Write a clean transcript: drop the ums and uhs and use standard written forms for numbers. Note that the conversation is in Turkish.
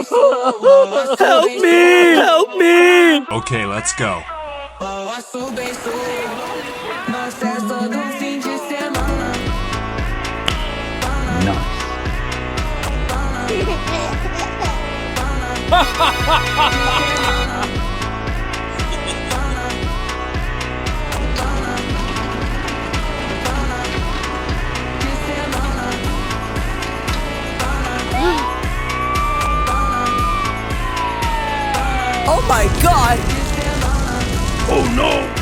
Help me! Help me! Okay, let's go. Oh my god! Oh no!